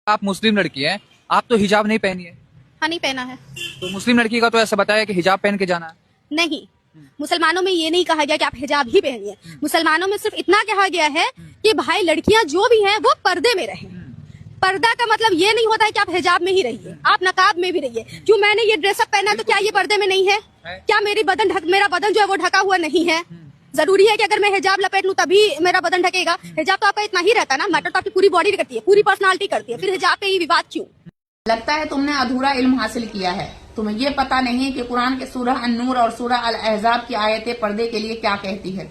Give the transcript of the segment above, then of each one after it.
آپ مسلم لڑکی ہیں, آپ تو حجاب نہیں پہنی ہے, ہاں نہیں پہنا ہے. تو مسلم لڑکی کا تو ایسا بتایا کہ حجاب پہن کے جانا ہے. نہیں, مسلمانوں میں یہ نہیں کہا گیا کہ آپ حجاب ہی پہنیے. مسلمانوں میں صرف اتنا کہا گیا ہے کہ بھائی لڑکیاں جو بھی ہیں وہ پردے میں رہیں. پردہ کا مطلب یہ نہیں ہوتا ہے کہ آپ حجاب میں ہی رہیے, آپ نقاب میں بھی رہیے. کیوں میں نے یہ ڈریس اپ پہنا ہے تو کیا یہ پردے میں نہیں ہے؟ کیا میرا بدن جو ہے وہ ڈھکا ہوا نہیں ہے؟ ضروری ہے کہ اگر میں حجاب لپیٹ لوں تبھی میرا بدن ڈھکے گا؟ حجاب تو آپ کا اتنا ہی رہتا نا, میٹر تو آپ کی پوری باڈی کرتی ہے, پوری پرسنالٹی کرتی ہے. پھر حجاب پہ یہ وواد کیوں؟ لگتا ہے تم نے ادھورا علم حاصل کیا ہے. تمہیں یہ پتا نہیں کہ قرآن کے سورہ النور اور سورہ الاحزاب کی آیتیں پردے کے لیے کیا کہتی ہے.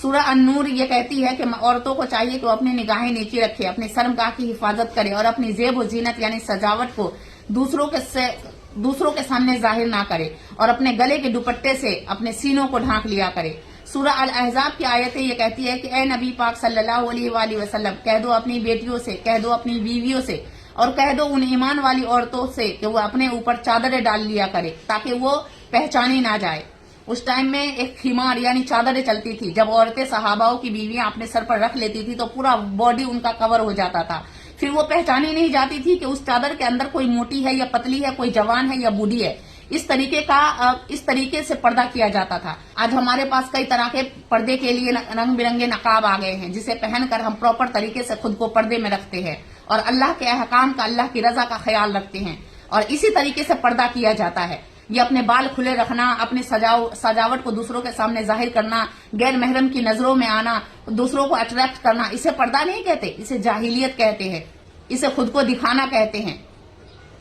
سورہ النور یہ کہتی ہے کہ عورتوں کو چاہیے کہ وہ اپنی نگاہیں نیچی رکھے, اپنی شرمگاہ کی حفاظت کرے اور اپنی زیب و زینت یعنی سجاوٹ کو دوسروں کے سامنے ظاہر نہ کرے, اور اپنے گلے کے دوپٹے سے اپنے سینوں کو ڈھانک لیا کرے. سورہ الاحزاب کی آیتیں یہ کہتی ہے کہ اے نبی پاک صلی اللہ علیہ وآلہ وسلم, کہہ دو اپنی بیٹیوں سے, کہہ دو اپنی بیویوں سے, اور کہہ دو ان ایمان والی عورتوں سے کہ وہ اپنے اوپر چادریں ڈال لیا کرے تاکہ وہ پہچانی نہ جائے. اس ٹائم میں ایک خمار یعنی چادریں چلتی تھی. جب عورتیں صحاباؤں کی بیویاں اپنے سر پر رکھ لیتی تھی تو پورا باڈی ان کا کور ہو جاتا تھا. پھر وہ پہچانی نہیں جاتی تھی کہ اس چادر کے اندر کوئی موٹی ہے یا پتلی ہے, کوئی جوان ہے یا بوڑھی ہے. اس طریقے سے پردہ کیا جاتا تھا. آج ہمارے پاس کئی طرح کے پردے کے لیے رنگ برنگے نقاب آ گئے ہیں جسے پہن کر ہم پراپر طریقے سے خود کو پردے میں رکھتے ہیں اور اللہ کے احکام کا, اللہ کی رضا کا خیال رکھتے ہیں, اور اسی طریقے سے پردہ کیا جاتا ہے. یہ اپنے بال کھلے رکھنا, اپنی سجاوٹ کو دوسروں کے سامنے ظاہر کرنا, غیر محرم کی نظروں میں آنا, دوسروں کو اٹریکٹ کرنا, اسے پردہ نہیں کہتے, اسے جاہلیت کہتے ہیں, اسے خود کو دکھانا کہتے ہیں.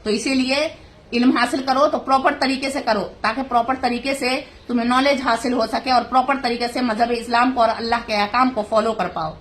تو اسی لیے علم حاصل کرو تو پراپر طریقے سے کرو تاکہ پراپر طریقے سے تمہیں نالج حاصل ہو سکے اور پراپر طریقے سے مذہب اسلام کو اور اللہ کے احکام کو فالو کر پاؤ.